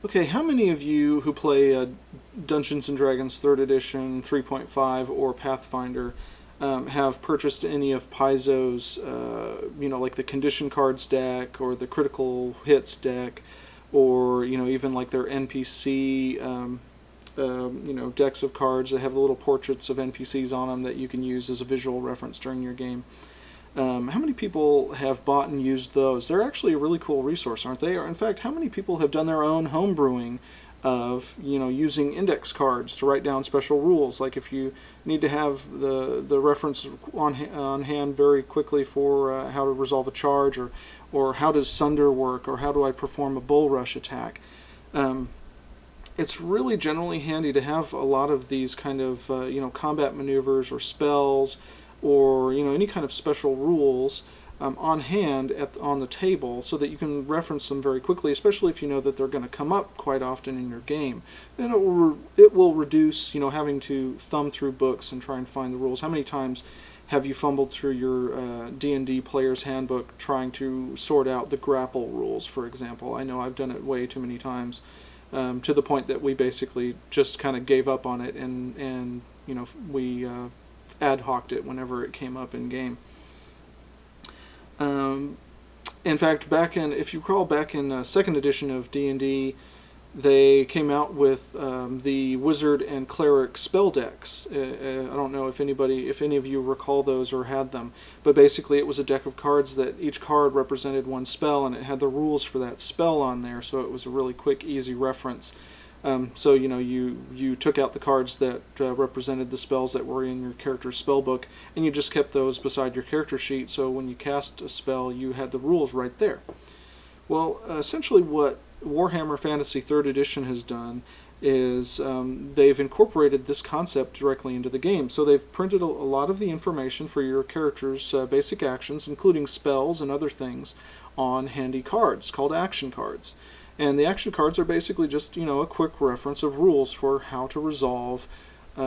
Okay, how many of you who play Dungeons and Dragons 3rd Edition, 3.5, or Pathfinder have purchased any of Paizo's, like the condition cards deck or the critical hits deck, or even like their NPC, decks of cards that have the little portraits of NPCs on them that you can use as a visual reference during your game? How many people have bought and used those? They're actually a really cool resource, aren't they? Or in fact, how many people have done their own home brewing of using index cards to write down special rules? Like if you need to have the reference on hand very quickly for how to resolve a charge, or how does Sunder work, or how do I perform a bull rush attack? It's really generally handy to have a lot of these kind of combat maneuvers or spells, or any kind of special rules on hand on the table, so that you can reference them very quickly, especially if you know that they're going to come up quite often in your game. Then it will reduce having to thumb through books and try and find the rules. How many times have you fumbled through your D&D player's handbook trying to sort out the grapple rules, for example? I know I've done it way too many times, to the point that we basically just kind of gave up on it, and we ad hoc'd it whenever it came up in game. In fact, if you recall, back in 2nd edition of D&D, they came out with the Wizard and Cleric spell decks. I don't know if any of you recall those or had them, but basically it was a deck of cards that each card represented one spell, and it had the rules for that spell on there, so it was a really quick, easy reference. So you took out the cards that represented the spells that were in your character's spell book, and you just kept those beside your character sheet, so when you cast a spell you had the rules right there. Well, essentially what Warhammer Fantasy 3rd Edition has done is they've incorporated this concept directly into the game. So they've printed a lot of the information for your character's basic actions, including spells and other things, on handy cards called action cards. And the action cards are basically just, a quick reference of rules for how to resolve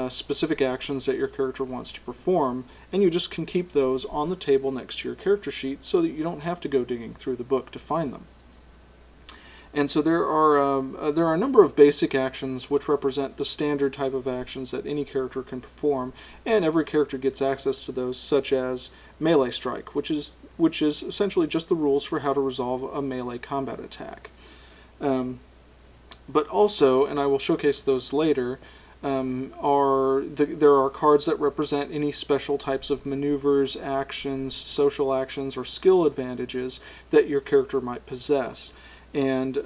specific actions that your character wants to perform, and you just can keep those on the table next to your character sheet so that you don't have to go digging through the book to find them. And so there are a number of basic actions which represent the standard type of actions that any character can perform, and every character gets access to those, such as melee strike, which is essentially just the rules for how to resolve a melee combat attack. But also, and I will showcase those later, there are cards that represent any special types of maneuvers, actions, social actions, or skill advantages that your character might possess. And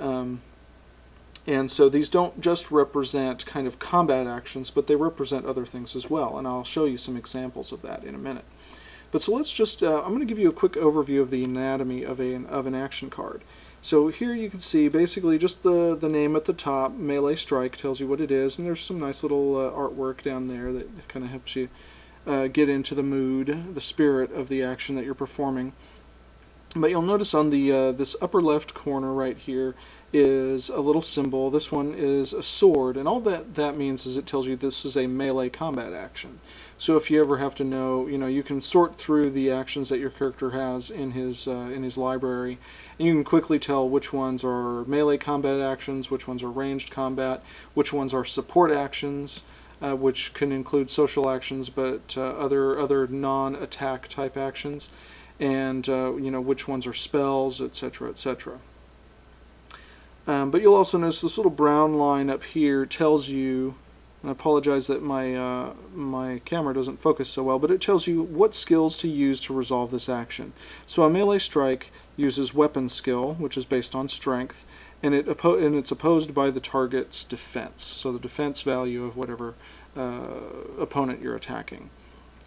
so these don't just represent kind of combat actions, but they represent other things as well, and I'll show you some examples of that in a minute. But so let's just, I'm going to give you a quick overview of the anatomy of an action card. So here you can see basically just the name at the top. Melee Strike tells you what it is, and there's some nice little artwork down there that kind of helps you get into the mood, the spirit of the action that you're performing. But you'll notice on the this upper left corner right here is a little symbol. This one is a sword, and all that means is it tells you this is a melee combat action. So if you ever have to know, you can sort through the actions that your character has in his library, and you can quickly tell which ones are melee combat actions, which ones are ranged combat, which ones are support actions, which can include social actions, but other non-attack type actions, and which ones are spells, etc., etc. But you'll also notice this little brown line up here tells you, and I apologize that my camera doesn't focus so well, but it tells you what skills to use to resolve this action. So a melee strike uses weapon skill, which is based on strength, and it's opposed by the target's defense, so the defense value of whatever opponent you're attacking.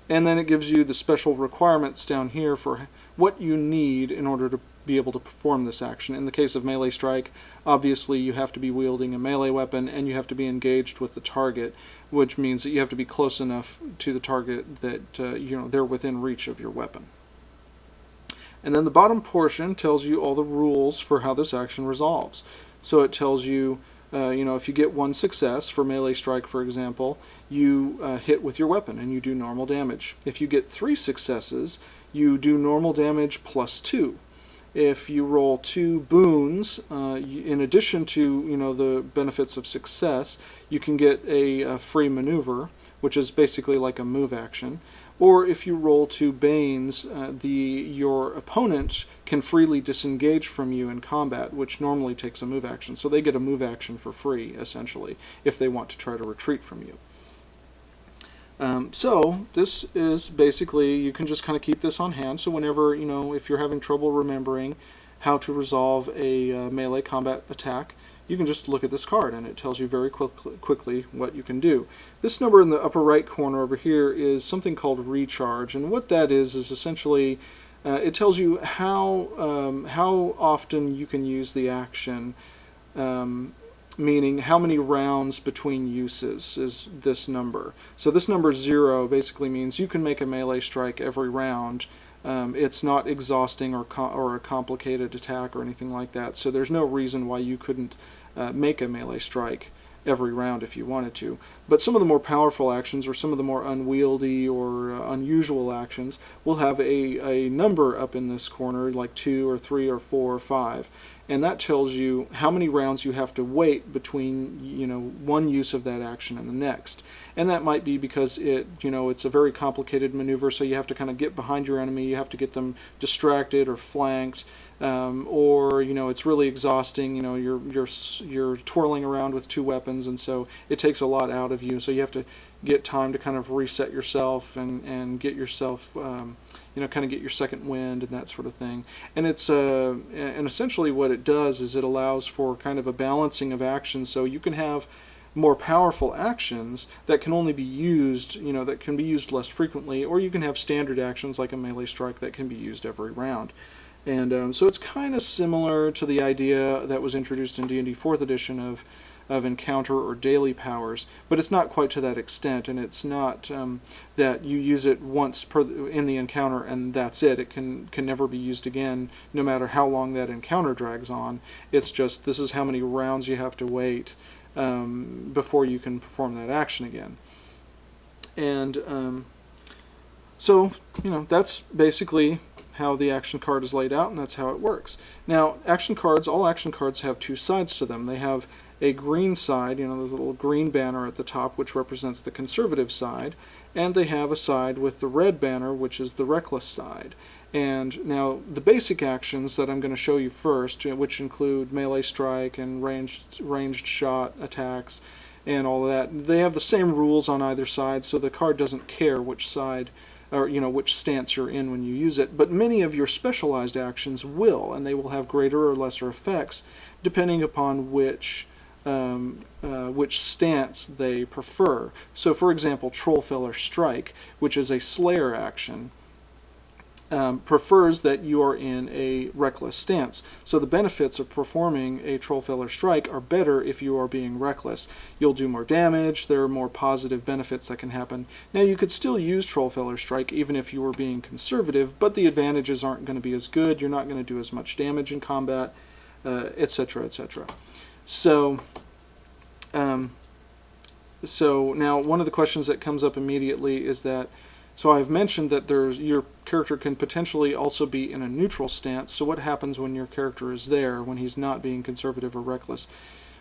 And then it gives you the special requirements down here for what you need in order to be able to perform this action. In the case of melee strike, obviously you have to be wielding a melee weapon, and you have to be engaged with the target, which means that you have to be close enough to the target that they're within reach of your weapon. And then the bottom portion tells you all the rules for how this action resolves. So it tells you, if you get one success for melee strike, for example, you hit with your weapon and you do normal damage. If you get 3 successes, you do normal damage plus 2. If you roll 2 boons, in addition to the benefits of success, you can get a free maneuver, which is basically like a move action. Or if you roll 2 banes, your opponent can freely disengage from you in combat, which normally takes a move action. So they get a move action for free, essentially, if they want to try to retreat from you. So this is basically, you can just kind of keep this on hand. So whenever, if you're having trouble remembering how to resolve a melee combat attack, you can just look at this card and it tells you very quickly what you can do. This number in the upper right corner over here is something called recharge, and what that is essentially it tells you how often you can use the action. Meaning how many rounds between uses is this number. So this number 0 basically means you can make a melee strike every round. It's not exhausting or a complicated attack or anything like that, so there's no reason why you couldn't make a melee strike every round if you wanted to. But some of the more powerful actions, or some of the more unwieldy or unusual actions, will have a number up in this corner, like 2 or 3 or 4 or 5. And that tells you how many rounds you have to wait between one use of that action and the next. And that might be because it's a very complicated maneuver, so you have to kind of get behind your enemy, you have to get them distracted or flanked, or it's really exhausting. You're twirling around with 2 weapons, and so it takes a lot out of you. So you have to get time to kind of reset yourself and get yourself kind of get your second wind and that sort of thing. And and essentially what it does is it allows for kind of a balancing of actions, so you can have more powerful actions that can only be used, that can be used less frequently, or you can have standard actions like a melee strike that can be used every round. And so it's kind of similar to the idea that was introduced in D&D 4th edition of encounter or daily powers, but it's not quite to that extent, and it's not that you use it once in the encounter and that's it. It can never be used again, no matter how long that encounter drags on. It's just, this is how many rounds you have to wait before you can perform that action again. And so, that's basically how the action card is laid out, and that's how it works. Now, all action cards have 2 sides to them. They have a green side, the little green banner at the top, which represents the conservative side, and they have a side with the red banner, which is the reckless side. And now the basic actions that I'm going to show you first, which include melee strike and ranged shot attacks and all of that, they have the same rules on either side, so the card doesn't care which side or which stance you're in when you use it. But many of your specialized actions will, and they will have greater or lesser effects depending upon which stance they prefer. So for example, Trollfeller Strike, which is a Slayer action, prefers that you are in a reckless stance. So the benefits of performing a Trollfeller Strike are better if you are being reckless. You'll do more damage, there are more positive benefits that can happen. Now you could still use Trollfeller Strike even if you were being conservative, but the advantages aren't going to be as good, you're not going to do as much damage in combat, etc., etc. So now one of the questions that comes up immediately is that, so I've mentioned that your character can potentially also be in a neutral stance, so what happens when your character is there, when he's not being conservative or reckless?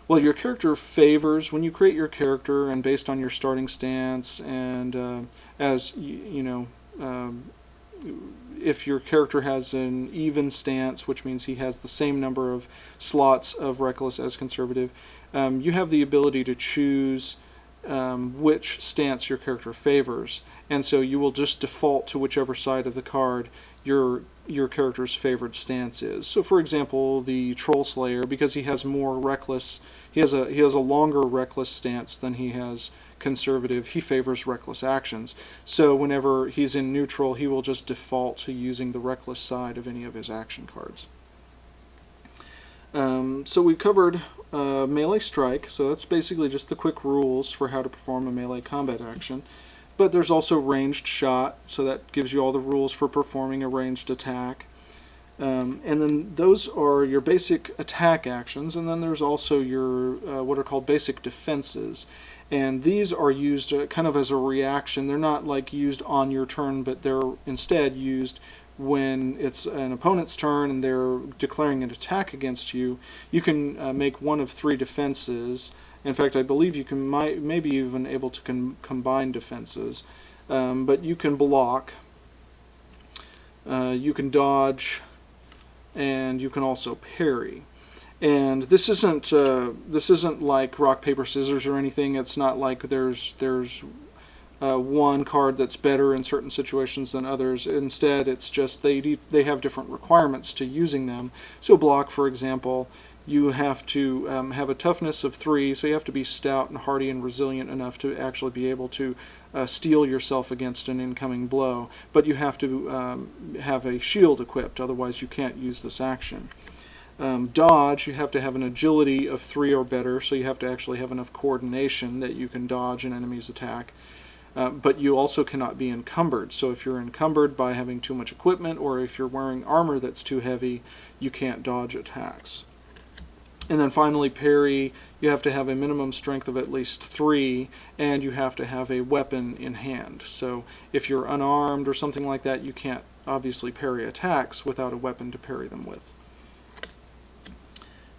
Well, your character favors, when you create your character and based on your starting stance, and as if your character has an even stance, which means he has the same number of slots of reckless as conservative, you have the ability to choose which stance your character favors, and so you will just default to whichever side of the card your character's favored stance is. So for example, the Troll Slayer, because he has more reckless, he has a longer reckless stance than he has conservative, he favors reckless actions. So whenever he's in neutral, he will just default to using the reckless side of any of his action cards. So we covered melee strike, so that's basically just the quick rules for how to perform a melee combat action. But there's also ranged shot, so that gives you all the rules for performing a ranged attack. And then those are your basic attack actions, and then there's also your what are called basic defenses. And these are used kind of as a reaction. They're not like used on your turn, but they're instead used when it's an opponent's turn and they're declaring an attack against you, you can make one of 3 defenses. In fact, I believe you can maybe even able to combine defenses. But you can block, you can dodge, and you can also parry. And this isn't like rock paper scissors or anything. It's not like there's one card that's better in certain situations than others. Instead, it's just they have different requirements to using them. So block, for example, you have to have a toughness of 3, so you have to be stout and hardy and resilient enough to actually be able to steel yourself against an incoming blow. But you have to have a shield equipped, otherwise you can't use this action. Dodge, you have to have an agility of 3 or better, so you have to actually have enough coordination that you can dodge an enemy's attack. But you also cannot be encumbered. So if you're encumbered by having too much equipment, or if you're wearing armor that's too heavy, you can't dodge attacks. And then finally, parry, you have to have a minimum strength of at least 3, and you have to have a weapon in hand. So if you're unarmed or something like that, you can't obviously parry attacks without a weapon to parry them with.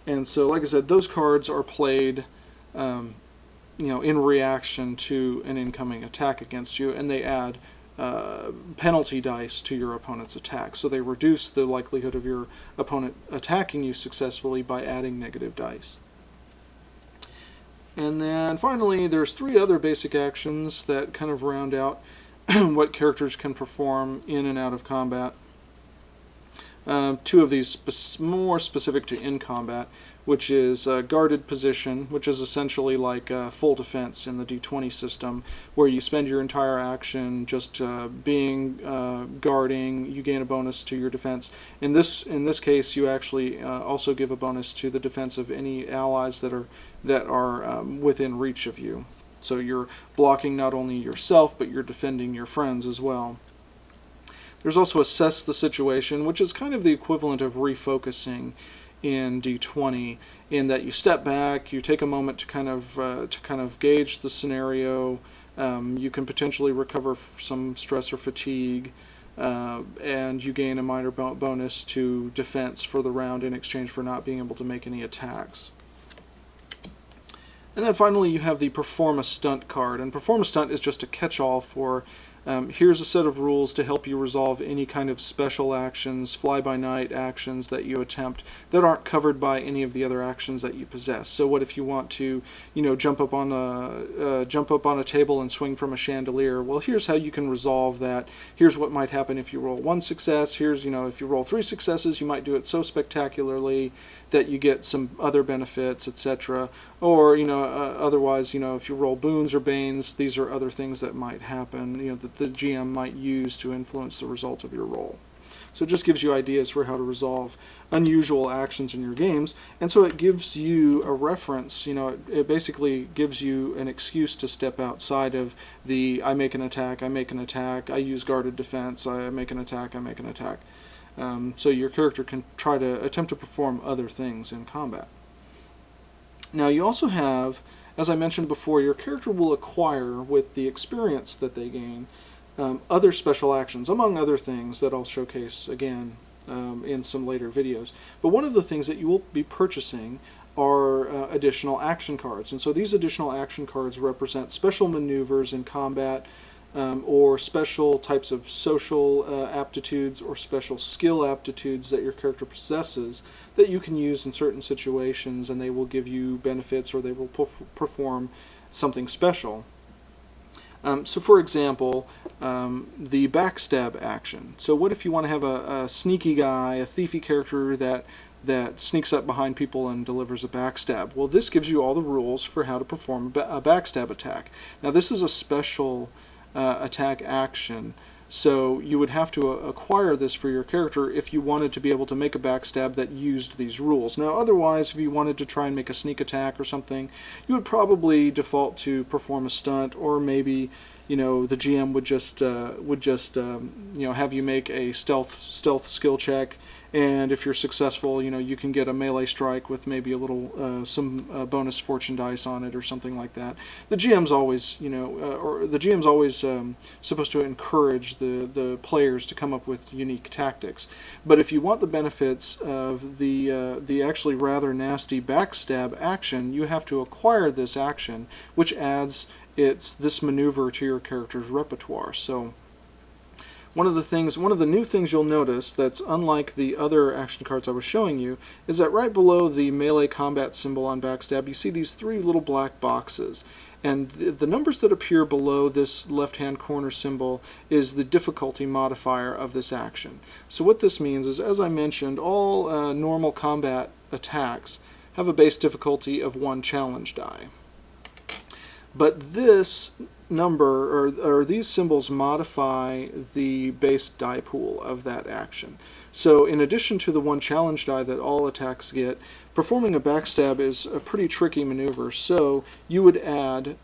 And so, like I said, those cards are played in reaction to an incoming attack against you, and they add penalty dice to your opponent's attack. So they reduce the likelihood of your opponent attacking you successfully by adding negative dice. And then finally, there's 3 other basic actions that kind of round out what characters can perform in and out of combat. 2 of these more specific to in combat, which is guarded position, which is essentially like full defense in the D20 system, where you spend your entire action just being guarding. You gain a bonus to your defense. In this case, you actually also give a bonus to the defense of any allies that are within reach of you. So you're blocking not only yourself, but you're defending your friends as well. There's also assess the situation, which is kind of the equivalent of refocusing in D20, in that you step back, you take a moment to kind of gauge the scenario. You can potentially recover some stress or fatigue, and you gain a minor bonus to defense for the round in exchange for not being able to make any attacks. And then finally, you have the Perform a Stunt card, and Perform a Stunt is just a catch-all for here's a set of rules to help you resolve any kind of special actions, fly-by-night actions that you attempt that aren't covered by any of the other actions that you possess. So what if you want to, jump up on a table and swing from a chandelier? Well, here's how you can resolve that. Here's what might happen if you roll 1 success. Here's, if you roll 3 successes, you might do it so spectacularly that you get some other benefits, etc. Or, otherwise, if you roll boons or banes, these are other things that might happen, that the GM might use to influence the result of your roll. So it just gives you ideas for how to resolve unusual actions in your games, and so it gives you a reference, it basically gives you an excuse to step outside of the I make an attack, I use guarded defense, I make an attack, so your character can try to attempt to perform other things in combat. Now you also have, as I mentioned before, your character will acquire with the experience that they gain other special actions, among other things that I'll showcase again in some later videos. But one of the things that you will be purchasing are additional action cards. And so these additional action cards represent special maneuvers in combat, or special types of social aptitudes or special skill aptitudes that your character possesses that you can use in certain situations, and they will give you benefits, or they will perform something special. So for example, the backstab action. So what if you want to have a sneaky guy, a thiefy character that sneaks up behind people and delivers a backstab? Well, this gives you all the rules for how to perform a backstab attack. Now this is a special attack action, so you would have to acquire this for your character if you wanted to be able to make a backstab that used these rules. Now otherwise, if you wanted to try and make a sneak attack or something, you would probably default to Perform a Stunt, or maybe the GM would just have you make a stealth skill check, and if you're successful, you can get a melee strike with maybe a little some bonus fortune dice on it or something like that. The GM's always supposed to encourage the players to come up with unique tactics. But if you want the benefits of the actually rather nasty backstab action, you have to acquire this action, which adds this maneuver to your character's repertoire. So one of the new things you'll notice that's unlike the other action cards I was showing you is that right below the melee combat symbol on backstab, you see these 3 little black boxes. And the numbers that appear below this left-hand corner symbol is the difficulty modifier of this action. So what this means is, as I mentioned, all normal combat attacks have a base difficulty of 1 challenge die. But this number, or these symbols, modify the base die pool of that action. So in addition to the 1 challenge die that all attacks get, performing a backstab is a pretty tricky maneuver, so you would add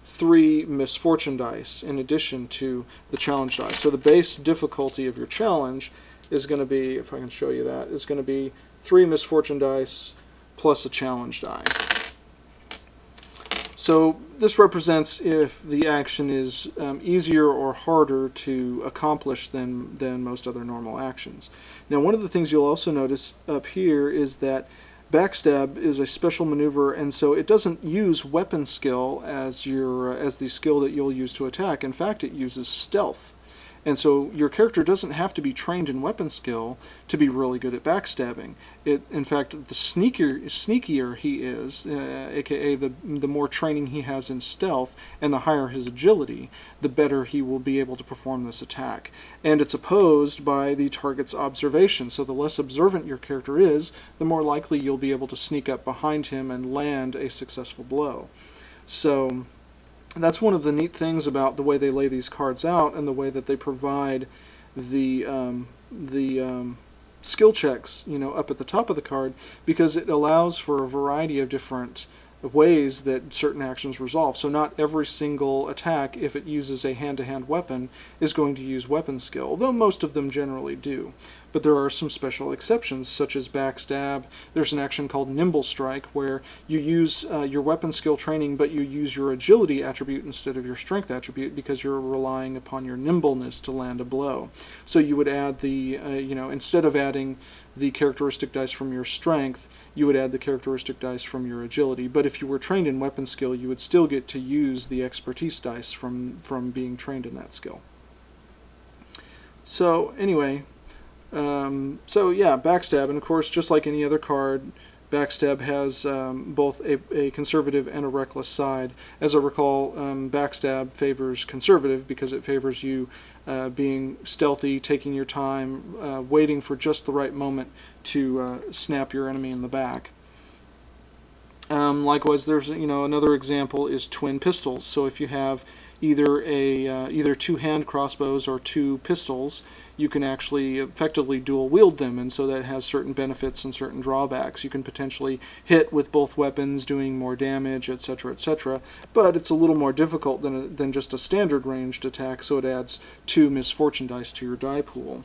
3 misfortune dice in addition to the challenge die. So the base difficulty of your challenge is going to be, if I can show you that, is going to be 3 misfortune dice plus a challenge die. So this represents if the action is easier or harder to accomplish than most other normal actions. Now, one of the things you'll also notice up here is that backstab is a special maneuver, and so it doesn't use weapon skill as the skill that you'll use to attack. In fact, it uses stealth. And so your character doesn't have to be trained in weapon skill to be really good at backstabbing. In fact, the sneakier he is, aka the more training he has in stealth and the higher his agility, the better he will be able to perform this attack. And it's opposed by the target's observation. So the less observant your character is, the more likely you'll be able to sneak up behind him and land a successful blow. So that's one of the neat things about the way they lay these cards out and the way that they provide the skill checks, up at the top of the card, because it allows for a variety of different ways that certain actions resolve. So not every single attack, if it uses a hand-to-hand weapon, is going to use weapon skill, though most of them generally do. But there are some special exceptions, such as backstab. There's an action called nimble strike, where you use your weapon skill training, but you use your agility attribute instead of your strength attribute, because you're relying upon your nimbleness to land a blow. So you would add instead of adding the characteristic dice from your strength, you would add the characteristic dice from your agility. But if you were trained in weapon skill, you would still get to use the expertise dice from being trained in that skill. So anyway, backstab, and of course, just like any other card, backstab has both a conservative and a reckless side. As I recall, backstab favors conservative because it favors you being stealthy, taking your time, waiting for just the right moment to snap your enemy in the back. Likewise, there's another example is twin pistols. So if you have either 2 hand crossbows or 2 pistols, you can actually effectively dual wield them, and so that has certain benefits and certain drawbacks. You can potentially hit with both weapons, doing more damage, etc., etc., but it's a little more difficult than just a standard ranged attack, so it adds 2 misfortune dice to your die pool.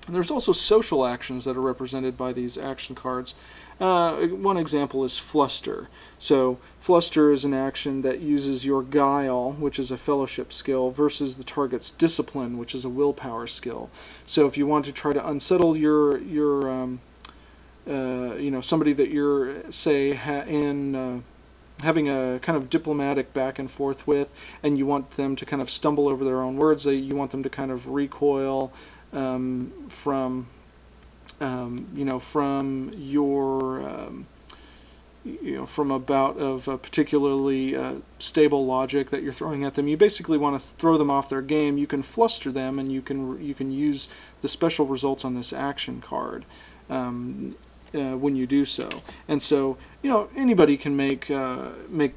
And there's also social actions that are represented by these action cards. One example is Fluster. So Fluster is an action that uses your Guile, which is a fellowship skill, versus the target's Discipline, which is a willpower skill. So if you want to try to unsettle your somebody that you're, say, having a kind of diplomatic back and forth with, and you want them to kind of stumble over their own words, you want them to kind of recoil from a bout of particularly stable logic that you're throwing at them. You basically want to throw them off their game. You can fluster them, and you can use the special results on this action card when you do so. And so anybody can make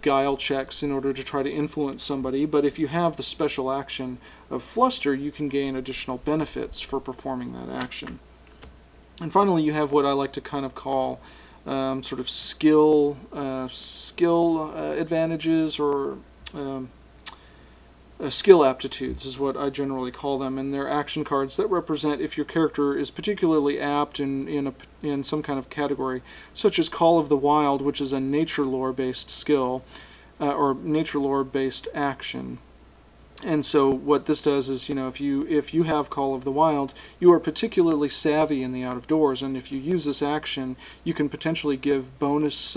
guile checks in order to try to influence somebody, but if you have the special action of fluster, you can gain additional benefits for performing that action. And finally, you have what I like to kind of call sort of skill advantages, or skill aptitudes is what I generally call them, and they're action cards that represent if your character is particularly apt in some kind of category, such as Call of the Wild, which is a nature lore based skill or nature lore based action. And so what this does is, if you have Call of the Wild, you are particularly savvy in the out of doors, and if you use this action, you can potentially give bonus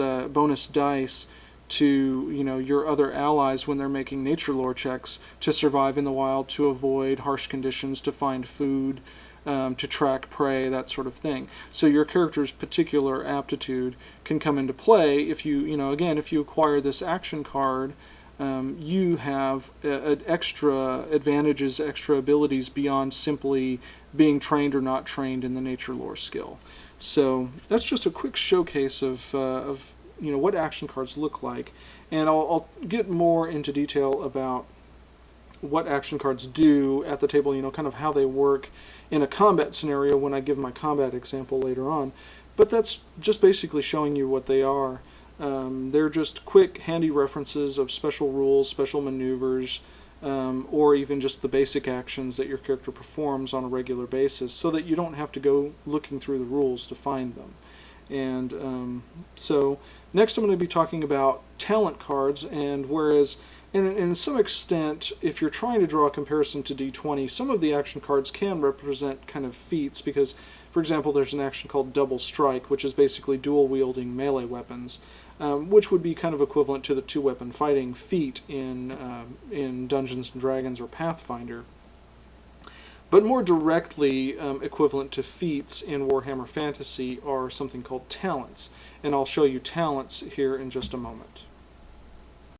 dice to your other allies when they're making nature lore checks to survive in the wild, to avoid harsh conditions, to find food, to track prey, that sort of thing. So your character's particular aptitude can come into play if if you acquire this action card. You have extra advantages, extra abilities beyond simply being trained or not trained in the nature lore skill. So that's just a quick showcase of what action cards look like, and I'll get more into detail about what action cards do at the table, kind of how they work in a combat scenario when I give my combat example later on. But that's just basically showing you what they are. They're just quick, handy references of special rules, special maneuvers, or even just the basic actions that your character performs on a regular basis, so that you don't have to go looking through the rules to find them. And so next I'm going to be talking about talent cards, and whereas in some extent, if you're trying to draw a comparison to D20, some of the action cards can represent kind of feats, because, for example, there's an action called Double Strike, which is basically dual-wielding melee weapons, which would be kind of equivalent to the two-weapon fighting feat in Dungeons & Dragons or Pathfinder. But more directly equivalent to feats in Warhammer Fantasy are something called talents, and I'll show you talents here in just a moment.